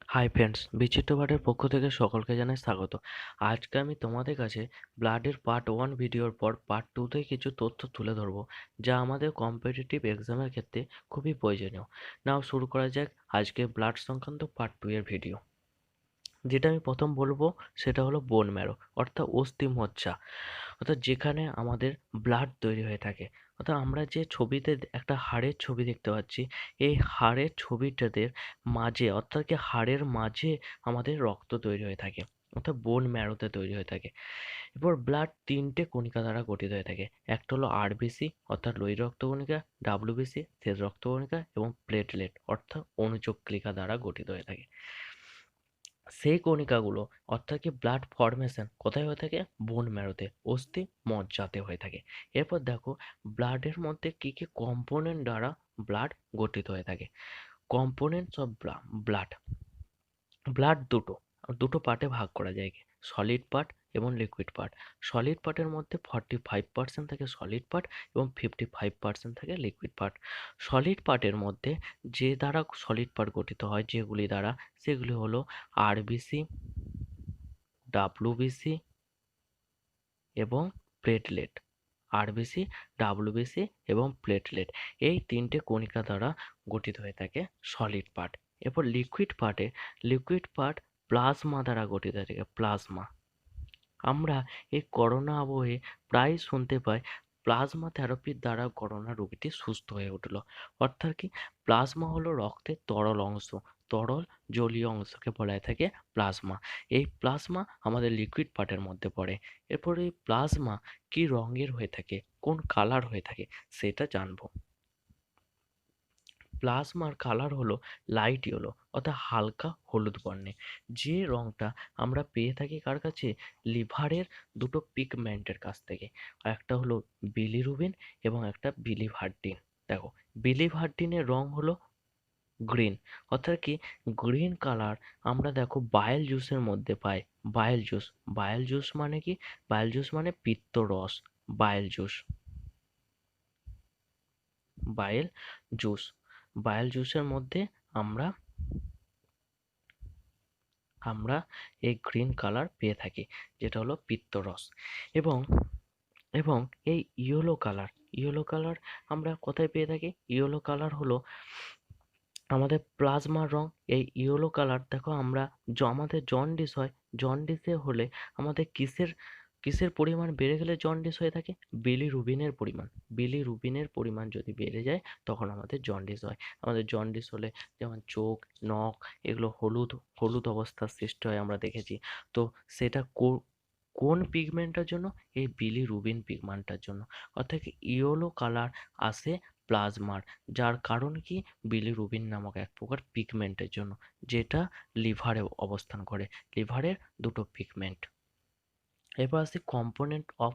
Hi friends, বিচিত্র বার্ডের পক্ষ থেকে সকলকে জানাই স্বাগত। আজকে আমি তোমাদের কাছে ব্লাডের পার্ট 1 ভিডিওর পর পার্ট 2 তে কিছু তথ্য তুলে ধরবো, যা আমাদের কম্পিটিটিভ এক্সামের ক্ষেত্রে খুবই প্রয়োজনীয়। নাও শুরু করা যাক আজকে ব্লাড সংক্রান্ত পার্ট 2 এর ভিডিও। যেটা আমি প্রথম বলবো সেটা হলো বোন ম্যারো, অর্থাৎ অস্থি মজ্জা, অর্থাৎ যেখানে আমাদের ব্লাড তৈরি হয়ে থাকে। অর্থাৎ আমরা যে ছবিতে একটা হাড়ের ছবি দেখতে পাচ্ছি, এই হাড়ের ছবিটাদের মাঝে, অর্থাৎ কি হাড়ের মাঝে আমাদের রক্ত তৈরি হয়ে থাকে, অর্থাৎ বোন ম্যারোতে তৈরি হয়ে থাকে। এরপর ব্লাড 3টে কণিকা দ্বারা গঠিত হয়ে থাকে। একটা হলো আরবিসি অর্থাৎ লোহিত রক্তকণিকা, ডাব্লিউবিসি শ্বেত রক্তকণিকা এবং প্লেটলেট অর্থাৎ অনুচক্রিকা দ্বারা গঠিত হয়ে থাকে। সেই কণিকাগুলো, অর্থাৎ কি ব্লাড ফর্মেশন কোথায় হয়ে থাকে? বোন ম্যারোতে, অস্থি মজ্জাতে হয়ে থাকে। এরপর দেখো ব্লাডের মধ্যে কি কি কম্পোনেন্ট দ্বারা ব্লাড গঠিত হয়ে থাকে। কম্পোনেন্টস অফ ব্লাড, ব্লাড দুটো দুটো পার্টে ভাগ করা যায়, সলিড পার্ট এবং লিকুইড পার্ট। সলিড পার্টের মধ্যে 45% থাকে সলিড পার্ট এবং 55% থাকে লিকুইড পার্ট। সলিড পার্টের মধ্যে যে দ্বারা সলিড পার্ট গঠিত হয়, যেগুলি দ্বারা, সেগুলি হলো আরবিসি, ডাব্লিউবিসি এবং প্লেটলেট। আরবিসি, ডাব্লিউবিসি এবং প্লেটলেট, এই 3টে কণিকা দ্বারা গঠিত হয়ে থাকে সলিড পার্ট। এরপর লিকুইড পার্ট প্লাজমা দ্বারা গঠিত হয়ে থাকে, প্লাজমা। আমরা এই করোনা আবহে প্রায় শুনতে পাই প্লাজমা থেরাপির দ্বারা করোনা রোগীটি সুস্থ হয়ে উঠল। অর্থাৎ কি, প্লাজমা হলো রক্তের তরল অংশ, তরল জলীয় অংশকে বলা হয়ে থাকে প্লাজমা। এই প্লাজমা আমাদের লিকুইড পার্টের মধ্যে পড়ে। এরপর এই প্লাজমা কি রঙের হয়ে থাকে, কোন কালার হয়ে থাকে, সেটা জানবো। প্লাজমার কালার হলো লাইট ইয়েলো অর্থাৎ হালকা হলুদ বর্ণের। যে রংটা আমরা পেয়ে থাকি কার কাছে? লিভারের দুটো পিগমেন্টের কাছ থেকে। একটা হলো বিলিরুবিন এবং একটা বিলিভার্ডিন। দেখো, বিলিভার্ডিনের রং হলো গ্রিন, অর্থাৎ কি গ্রিন কালার আমরা দেখো বায়েল জুসের মধ্যে পাই। বায়েল জুস, বায়েল জুস মানে কি? বায়েল জুস মানে পিত্ত রস, bile juice, bile juice, bile জুসের মধ্যে আমরা আমরা এই গ্রিন কালার পেয়ে থাকি, যেটা হলো পিত্তরস। এবং এবং এই ইয়েলো কালার আমরা কোথায় পেয়ে থাকি? ইয়েলো কালার হলো আমাদের প্লাজমার রং। এই ইয়েলো কালার দেখো আমরা, আমাদের জন্ডিস হয়, জন্ডিসে হলে আমাদের কিসের পরিমাণ বেড়ে গেলে জন্ডিস হয়ে থাকে? বিলিরুবিনের পরিমাণ। বিলিরুবিনের পরিমাণ যদি বেড়ে যায় তখন আমাদের জন্ডিস হয়। আমাদের জন্ডিস হলে যেমন চোখ, নখ এগুলো হলুদ হলুদ অবস্থার সৃষ্টি হয় আমরা দেখেছি। তো সেটা কোন পিগমেন্টটার জন্য? এই বিলিরুবিন পিগমেন্টটার জন্য। অর্থাৎ ইয়েলো কালার আসে প্লাজমার, যার কারণ কি? বিলিরুবিন নামক এক প্রকার পিগমেন্টের জন্য, যেটা লিভারে অবস্থান করে। লিভারের দুটো পিগমেন্ট। এরপর আসি কম্পোনেন্ট অফ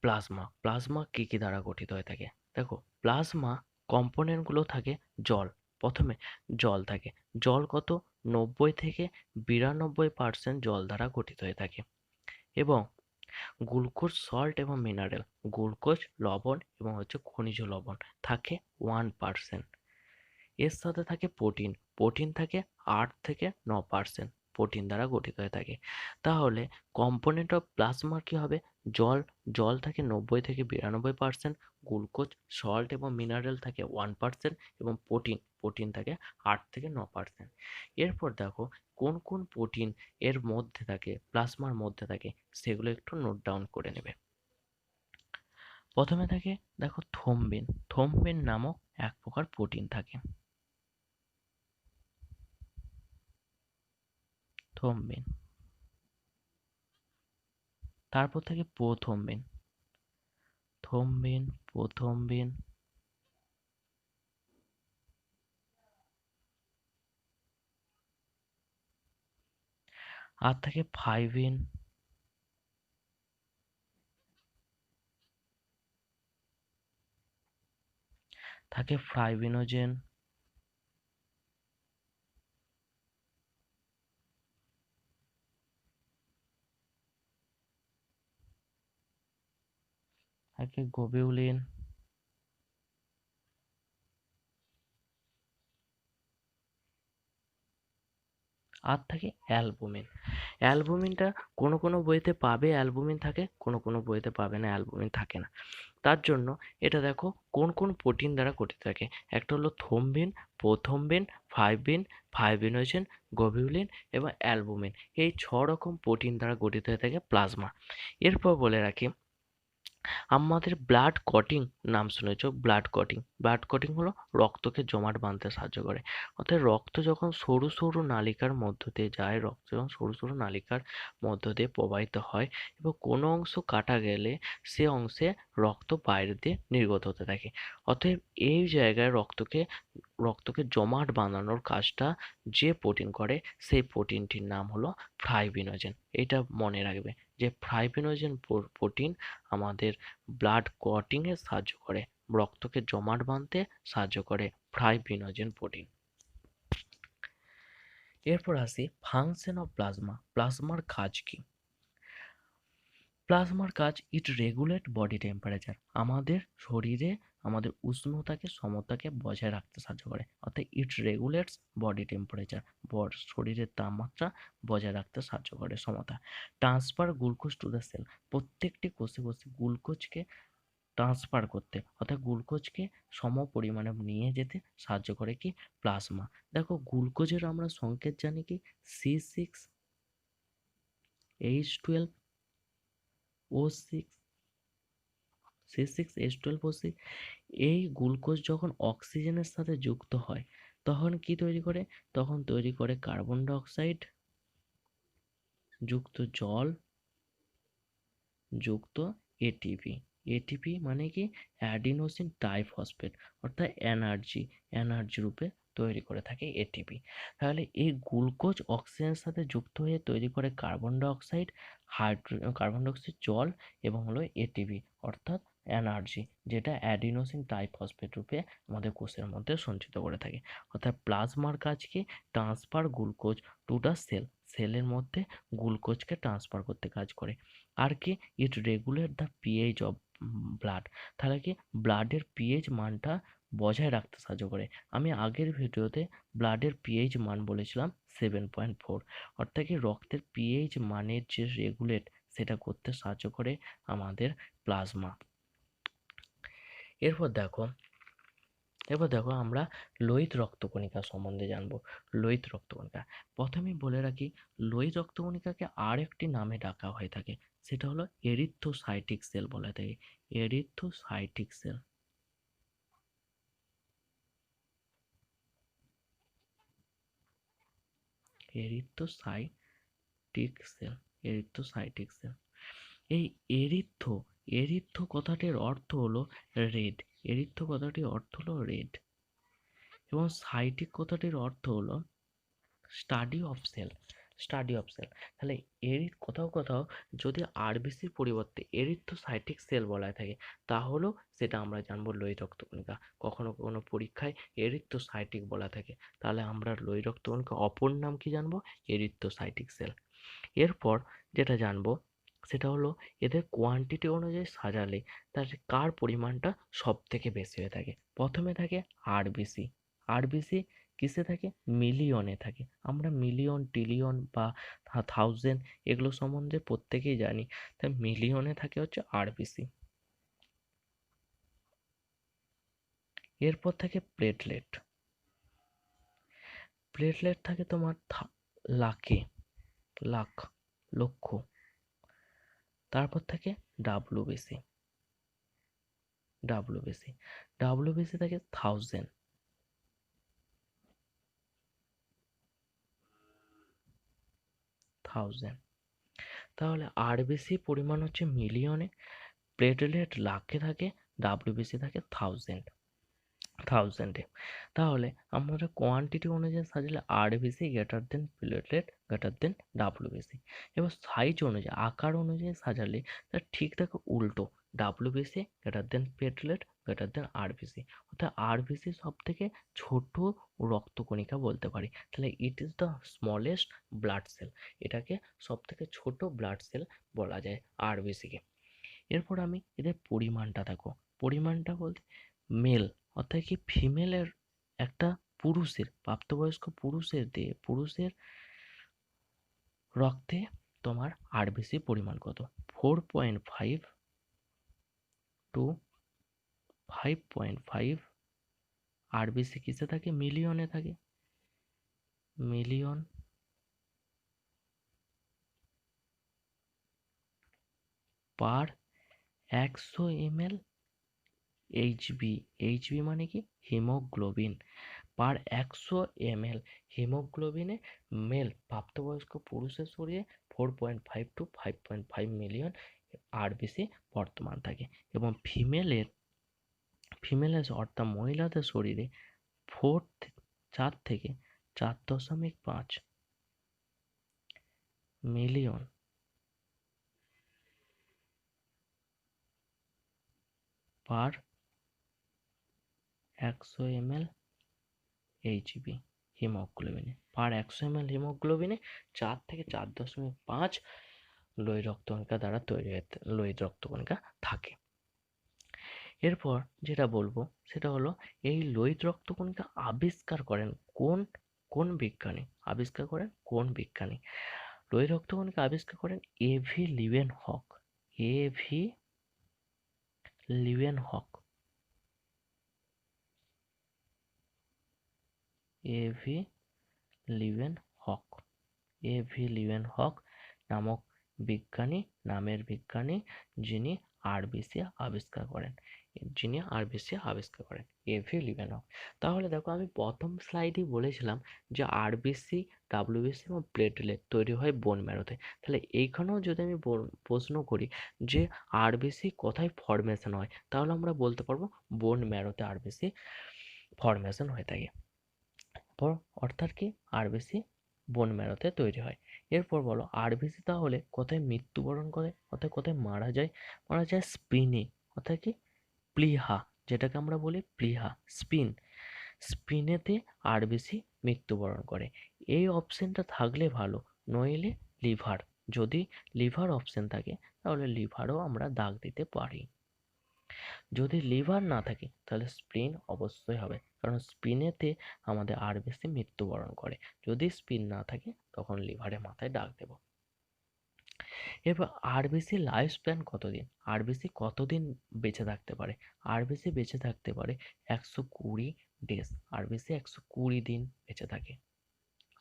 প্লাজমা। প্লাজমা কি কি দ্বারা গঠিত হয়ে থাকে? দেখো, প্লাজমা কম্পোনেন্টগুলো থাকে জল। প্রথমে জল থাকে। জল কত? 90 থেকে 92% জল দ্বারা গঠিত হয়ে থাকে। এবং গ্লুকোজ, সল্ট এবং মিনারেল, গ্লুকোজ লবণ এবং খনিজ লবণ থাকে 1%। এর সাথে থাকে প্রোটিন, প্রোটিন থাকে 8 থেকে 9%, প্রোটিন দ্বারা গঠিত হয়ে থাকে। তাহলে কম্পোনেন্ট অফ প্লাজমা কি হবে? জল, জল থাকে 90 থেকে 92%, গ্লুকোজ, সল্ট এবং মিনারেল থাকে 1% এবং প্রোটিন, প্রোটিন থাকে 8 থেকে 9%। এরপর দেখো কোন কোন প্রোটিন এর মধ্যে থাকে, প্লাজমার মধ্যে থাকে, সেগুলো একটু নোট ডাউন করে নেবে। প্রথমে থাকে দেখো থ্রোম্বিন। থ্রোম্বিন নামক এক প্রকার প্রোটিন থাকে, থ্রোম্বিন। তারপর থাকে প্রথম্বিন, থ্রোম্বিন, প্রথম্বিন। আর থাকে ফাইভিন, থাকে ফ্রাইবিনোজেন, থাকে গোবিউলিন, আর থাকে অ্যালবুমিন। অ্যালবুমিনটা কোনো কোনো বইতে পাবে অ্যালবুমিন থাকে, কোনো কোনো বইতে পাবে না অ্যালবুমিন থাকে না। তার জন্য এটা দেখো কোন কোন প্রোটিন দ্বারা গঠিত থাকে। একটা হলো থ্রোম্বিন, প্রোথ্রোম্বিন, ফাইব্রিন, ফাইব্রিনোজেন, গ্লোবিউলিন এবং অ্যালবুমিন। এই 6 রকম প্রোটিন দ্বারা গঠিত হয়ে থাকে প্লাজমা। এরপর বলে রাখি আমাদের ব্লাড ক্লটিং নাম শুনেছো? ব্লাড ক্লটিং, ব্লাড ক্লটিং হলো রক্তকে জমাট বাঁধতে সাহায্য করে। অর্থাৎ রক্ত যখন সরু সরু নালিকার মধ্য দিয়ে যায়, রক্ত যখন সরু সরু নালিকার মধ্য দিয়ে প্রবাহিত হয় এবং কোনো অংশ কাটা গেলে সে অংশে রক্ত বাইরে দিয়ে নির্গত হতে থাকে। অতএব এই জায়গায় রক্তকে জমাট বাঁধানোর কাজটা যে প্রোটিন করে সেই প্রোটিনটির নাম হলো ফাইব্রিনোজেন। এটা মনে রাখবে যে ফাইব্রিনোজেন প্রোটিন আমাদের ব্লাড ক্লটিং এ সাহায্য করে, রক্তকে জমাট বাঁধতে সাহায্য করে ফাইব্রিনোজেন প্রোটিন। এরপর আসি ফাংশন অফ প্লাজমা। প্লাজমার কাজ কি? প্লাজমার কাজ ইট রেগুলেট বডি টেম্পারেচার। আমাদের শরীরে আমাদের উষ্ণতাকে সমতাকে বজায় রাখতে সাহায্য করে। অর্থাৎ ইট রেগুলেটস বডি টেম্পারেচার, শরীরের তাপমাত্রা বজায় রাখতে সাহায্য করে সমতা। Transfer glucose to the cell. প্রত্যেকটি কোষে কোষে গ্লুকোজকে ট্রান্সফার করতে অর্থাৎ গ্লুকোজকে সম পরিমাণে নিয়ে যেতে সাহায্য করে কি? প্লাজমা। দেখো গ্লুকোজের আমরা সংকেত জানি কি? C6H12O6, C6H12O6। এই গ্লুকোজ যখন অক্সিজেনের সাথে যুক্ত হয় তখন কি তৈরি করে? তখন তৈরি করে কার্বন ডাই অক্সাইড যুক্ত জল যুক্ত এটিপি। এটিপি মানে কি? অ্যাডিনোসিন ট্রাইফসফেট, অর্থাৎ এনার্জি রূপে তৈরি করে থাকে এটিপি। তাহলে এই গ্লুকোজ অক্সিজেনের সাথে যুক্ত হয়ে তৈরি করে কার্বন ডাই অক্সাইড, জল এবং হলো এটিপি অর্থাৎ এনার্জি, যেটা অ্যাডিনোসিন ট্রাইফসফেট রূপে আমাদের কোষের মধ্যে সঞ্চিত করে থাকে। অর্থাৎ প্লাজমার কাজ কি? ট্রান্সফার গ্লুকোজ টু দ্য সেলের মধ্যে গ্লুকোজকে ট্রান্সফার করতে কাজ করে। আর কি? It regulate the pH of blood. তাহলে কি? ব্লাডের পিএইচ মানটা বজায় রাখতে সাহায্য করে। আমি আগের ভিডিওতে ব্লাডের পিএইচ মান বলেছিলাম 7.4। অর্থাৎ কি? রক্তের পিএইচ মানের যে রেগুলেট সেটা করতে সাহায্য করে আমাদের প্লাজমা। এরপর দেখো আমরা লোহিত রক্তকণিকা সম্বন্ধে জানবো। লোহিত রক্তকণিকা প্রথমেই বলে রাখি, লোহিত রক্তকণিকাকে আর একটি নামে ডাকা হয়ে থাকে, সেটা হলো এরিথ্রোসাইটিক সেল বলা থাকে। Erythrocytic cell, erythrocytic cell, erythrocytic cell. এই এরিথ্রো কথাটির অর্থ হলো রেড। এরিথ্রো কথাটির অর্থ হলো রেড এবং সাইটিক কথাটির অর্থ হলো স্টাডি অফ সেল। তাহলে কোথাও কোথাও যদি আরবিসির পরিবর্তে এরিথ্রোসাইটিক সেল বলা থাকে তাহলেও সেটা আমরা জানবো লোহিত রক্তকণিকা। কখনো কখনো পরীক্ষায় এরিথ্রোসাইটিক বলা থাকে, তাহলে আমরা লোহিত রক্তকণিকা অপর নাম কি জানবো? Erythrocytic cell. এরপর যেটা জানবো সেটা হলো এদের কোয়ান্টিটি অনুযায়ী সাজালে তার কার পরিমাণটা সব থেকে বেশি হয়ে থাকে। প্রথমে থাকে আরবিসি। আরবিসি কিসে থাকে? মিলিয়নে থাকে। আমরা মিলিয়ন, ট্রিলিয়ন বা থাউজেন্ড এগুলো সম্বন্ধে প্রত্যেকেই জানি, তাই মিলিয়নে থাকে হচ্ছে আরবিসি। এরপর থাকে প্লেটলেট। প্লেটলেট থাকে তোমার লাখে, লাখ, লক্ষ। তারপর থাকে ডাব্লিউবিসি। ডাব্লিউবিসি থাকে থাউজেন্ড। তাহলে আরবিসি পরিমাণ হচ্ছে মিলিয়নে, প্লেটলেট লাখে থাকে, ডাব্লিউবিসি থাকে থাউজেন্ডে। তাহলে আমরা কোয়ান্টিটি অনুযায়ী সাজালে RBC greater than platelet greater than WBC. এবার সাইজ অনুযায়ী, আকার অনুযায়ী সাজালে তার ঠিক থাকে উল্টো, WBC greater than platelet greater than RBC. অর্থাৎ আরবিসি সব থেকে ছোট রক্তকণিকা বলতে পারি। তাহলে ইট is the smallest blood sell, এটাকে সব থেকে ছোট ব্লাড সেল বলা যায় আরবিসিকে। এরপর আমি এদের পরিমাণটা দেখো। পরিমাণটা বলতে মেল অর্থাৎ কি ফিমেলের একটা পুরুষের, প্রাপ্তবয়স্ক পুরুষের রক্তে তোমার আরবিসি পরিমাণ কত? 4.5 টু 5.5 আরবিসি কিসে থাকে? মিলিয়নে থাকে। Million per 100 ml HB. HB মানে কি? হিমোগ্লোবিন। পার 100 ml হিমোগ্লোবিনে মেল প্রাপ্তবয়স্ক পুরুষের শরীরে 4.5 টু 5.5 মিলিয়ন আরবিসি বর্তমান থাকে, এবং ফিমেলের অর্থাৎ মহিলাদের শরীরে 4 থেকে 4.5 মিলিয়ন পার 100 ml এইচবি হিমোগ্লোবিনে। পার 100 ml হিমোগ্লোবিনে 4 থেকে 4.5 লোহিত রক্তকণিকা দ্বারা তৈরি লোহিত রক্তকণিকা থাকে। এরপর যেটা বলবো সেটা হলো, এই লোহিত রক্তকণিকা আবিষ্কার করেন কোন বিজ্ঞানী? আবিষ্কার করেন কোন বিজ্ঞানী? লোহিত রক্তকণিকা আবিষ্কার করেন এভি লিওয়েনহক। এভি লিওয়েনহক। এভি লিওয়েনহক। এভি লিওয়েনহক নামের বিজ্ঞানী যিনি আরবিসি আবিষ্কার করেন। এভি লিওয়েনহক। তাহলে দেখো, আমি প্রথম স্লাইডেই বলেছিলাম যে আরবিসি, ডাব্লিউবিসি এবং প্লেটলেট তৈরি হয় বোন ম্যারোতে। তাহলে এইখানেও যদি আমি প্রশ্ন করি যে আরবিসি কোথায় ফর্মেশন হয়, তাহলে আমরা বলতে পারবো বোন ম্যারোতে আরবিসি ফর্মেশন হয়ে থাকে। অর্থাৎ কি? আরবিসি বোন ম্যারোতে তৈরি হয়। এরপর বলো, আরবিসি তাহলে কোথায় মৃত্যুবরণ করে, অর্থাৎ কোথায় মারা যায়? মারা যায় স্পিনে, অর্থাৎ কি? প্লিহা, যেটাকে আমরা বলি প্লিহা, স্পিনেতে আরবিসি মৃত্যুবরণ করে। এই অপশনটা থাকলে ভালো, নইলে লিভার। যদি লিভার অপশন থাকে তাহলে লিভারও আমরা দাগ দিতে পারি। যদি লিভার না থাকে তাহলে স্প্লিন অবশ্যই হবে, কারণ স্পিনেতে আমাদের আরবিসি মৃত্যুবরণ করে। যদি স্পিন না থাকে তখন লিভারে মাথায় দাগ দেব। এবার আরবিসি লাইফ স্প্যান কতদিন? আরবিসি কতদিন বেঁচে থাকতে পারে? আরবিসি বেঁচে থাকতে পারে 120 ডেজ। আরবিসি 120 দিন বেঁচে থাকে।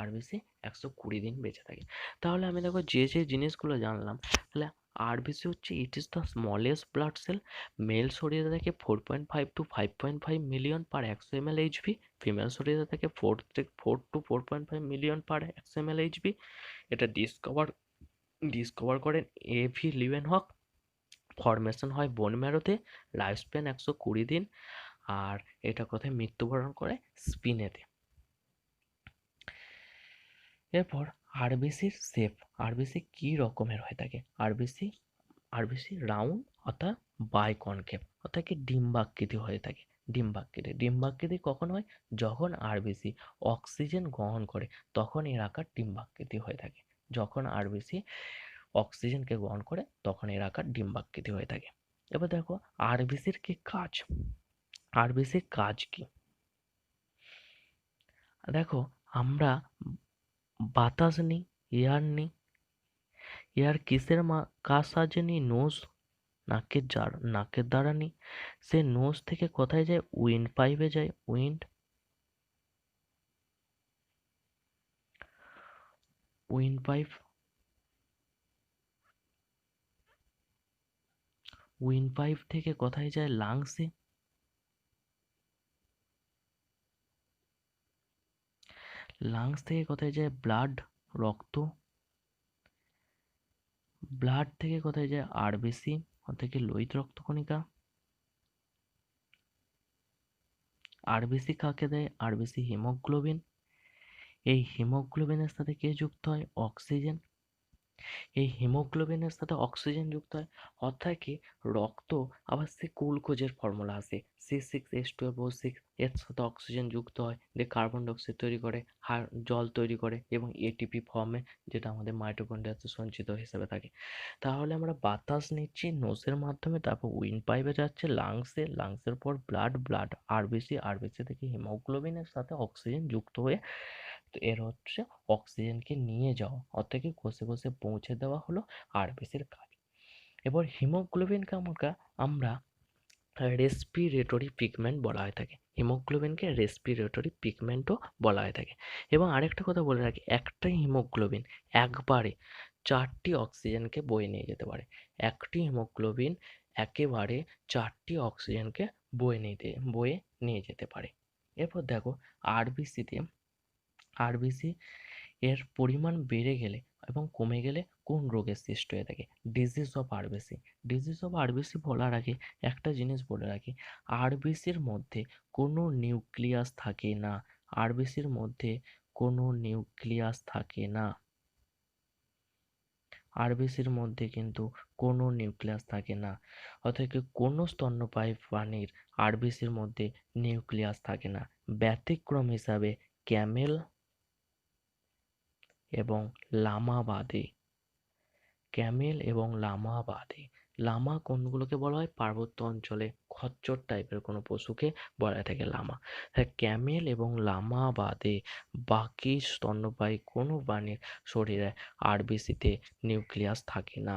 আরবিসি 120 দিন বেঁচে থাকে। তাহলে আমি দেখো যে জিনিসগুলো জানলাম, তাহলে আরবিসি হচ্ছে it is the smallest blood cell. Male শরীরে থাকে 4.5 to 5.5 million per 100 ml Hb. Female শরীরে থাকে 4 to 4.5 million per 100 ml Hb. এটা ডিসকভার করেন এভি লিওয়েনহক। ফর্মেশন হয় বোন ম্যারোতে। লাইফ স্প্যান 120 দিন। আর এটা কোথায় মৃত্যুবরণ করে? স্পিনেতে। এরপর আরবিসির শেপ। আরবিসি কি রকমের হয়ে থাকে? আরবিসি রাউন্ড অর্থাৎ বাইকনকেভ, অর্থাৎ কি ডিম্বাকৃতি হয়ে থাকে। ডিম্বাকৃতি কখন হয়? যখন আরবিসি অক্সিজেন গ্রহণ করে তখন এর আকার ডিম্বাকৃতি হয়ে থাকে। যখন আরবিসি অক্সিজেনকে গ্রহণ করে তখন এর আকার ডিম্বাকৃতি হয়ে থাকে। এবার দেখো আরবিসির কি কাজ? আরবিসির কাজ কি? দেখো, আমরা বাতাস নিই, এয়ার নিই। এয়ার কিসের কার সাহায্যে নিই? নোজ, নাকের দ্বারা নিই। সে নোজ থেকে কোথায় যায়? উইন্ড পাইপে যায়। উইন্ড পাইপ থেকে কোথায় যায়? লাংসে। লাংস থেকে কোথায় যায়? ব্লাড, রক্ত। ব্লাড থেকে কোথায় যায়? আরবিসি, অর্থাৎ কি লোহিত রক্তকণিকা। আরবিসি কাকে দেয়? RBC haemoglobin. এই হিমোগ্লোবিনের সাথে কে যুক্ত হয়? অক্সিজেন। এই হিমোগ্লোবিনের সাথে অক্সিজেন যুক্ত হয়, অর্থাৎ কি রক্ত আবার সে গ্লুকোজের ফর্মুলা আসে C6H12O6, এর সাথে অক্সিজেন যুক্ত হয়, দিয়ে কার্বন ডাইঅক্সাইড তৈরি করে, জল তৈরি করে এবং এটিপি ফর্মে, যেটা আমাদের মাইটোকন্ড্রিয়াতে সঞ্চিত হিসেবে থাকে। তাহলে আমরা বাতাস নিচ্ছি নোজের মাধ্যমে, তারপর উইন্ড পাইপে যাচ্ছে লাংসের পর ব্লাড, আরবিসি থেকে হিমোগ্লোবিনের সাথে অক্সিজেন যুক্ত হয়ে তো এর হচ্ছে অক্সিজেনকে নিয়ে যাওয়া, অর্থাৎ কি কোষে কোষে পৌঁছে দেওয়া হলো আরবিসির কাজ। এবার হিমোগ্লোবিনকে আমরা রেসপিরেটরি পিগমেন্ট বলা হয়ে থাকে। হিমোগ্লোবিনকে রেসপিরেটরি পিগমেন্টও বলা হয়ে থাকে। এবং আরেকটা কথা বলে রাখি, একটাই হিমোগ্লোবিন একবারে 4টি অক্সিজেনকে বয়ে নিয়ে যেতে পারে। একটি হিমোগ্লোবিন একেবারে 4টি অক্সিজেনকে বয়ে নিয়ে যেতে পারে। এরপর দেখো আরবিসি এর পরিমাণ বেড়ে গেলে এবং কমে গেলে কোন রোগের সৃষ্টি হয়ে থাকে? Disease of RBC. Disease of RBC বলার আগে একটা জিনিস বলে রাখি, আরবিসির মধ্যে কোনো নিউক্লিয়াস থাকে না। আরবিসির মধ্যে কোনো নিউক্লিয়াস থাকে না। আরবিসির মধ্যে কিন্তু কোনো নিউক্লিয়াস থাকে না। অর্থাৎ কোনো স্তন্যপায়ী প্রাণীর আরবিসির মধ্যে নিউক্লিয়াস থাকে না। ব্যতিক্রম হিসাবে ক্যামেল এবং লামা বাদে। লামা কোনগুলোকে বলা হয়? পার্বত্য অঞ্চলে খচ্চর টাইপের কোনো পশুকে বলা হয়ে থাকে লামা। ক্যামেল এবং লামা বাদে বাকি স্তন্যপায়ী কোনো প্রাণীর শরীরে আরবিসিতে নিউক্লিয়াস থাকে না।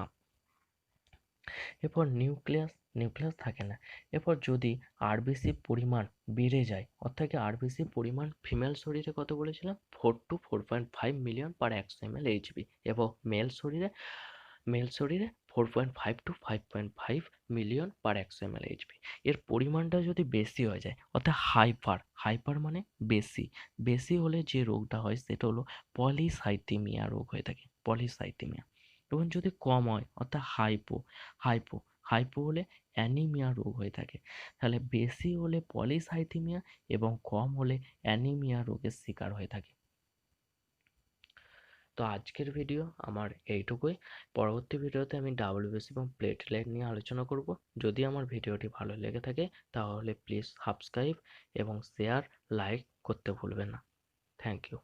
এরপর নিউক্লিয়াস থাকে না। এরপর যদি আরবিসির পরিমাণ বেড়ে যায়, অর্থাৎ আরবিসির পরিমাণ ফিমেল শরীরে কত বলেছিলাম? 4 to 4.5 million per 100 ml HB, এবং মেল শরীরে 4.5 to 5.5 million per 100 ml HB. এর পরিমাণটা যদি বেশি হয়ে যায়, অর্থাৎ হাইপার মানে বেশি হলে যে রোগটা হয় সেটা হলো পলিসাইথেমিয়া রোগ হয়ে থাকে, পলিসাইথেমিয়া। এবং যদি কম হয়, অর্থাৎ হাইপো হাইপো হলে অ্যানিমিয়া রোগ হয়ে থাকে। তাহলে বেশি হলে পলিসাইথেমিয়া এবং কম হলে অ্যানিমিয়া রোগের শিকার হয়ে থাকে। তো আজকের ভিডিও আমার এইটুকুই। পরবর্তী ভিডিওতে আমি ডাব্লিউবিসি এবং প্লেটলেট নিয়ে আলোচনা করব। যদি আমার ভিডিওটি ভালো লেগে থাকে তাহলে প্লিজ সাবস্ক্রাইব এবং শেয়ার লাইক করতে ভুলবেন না। Thank you.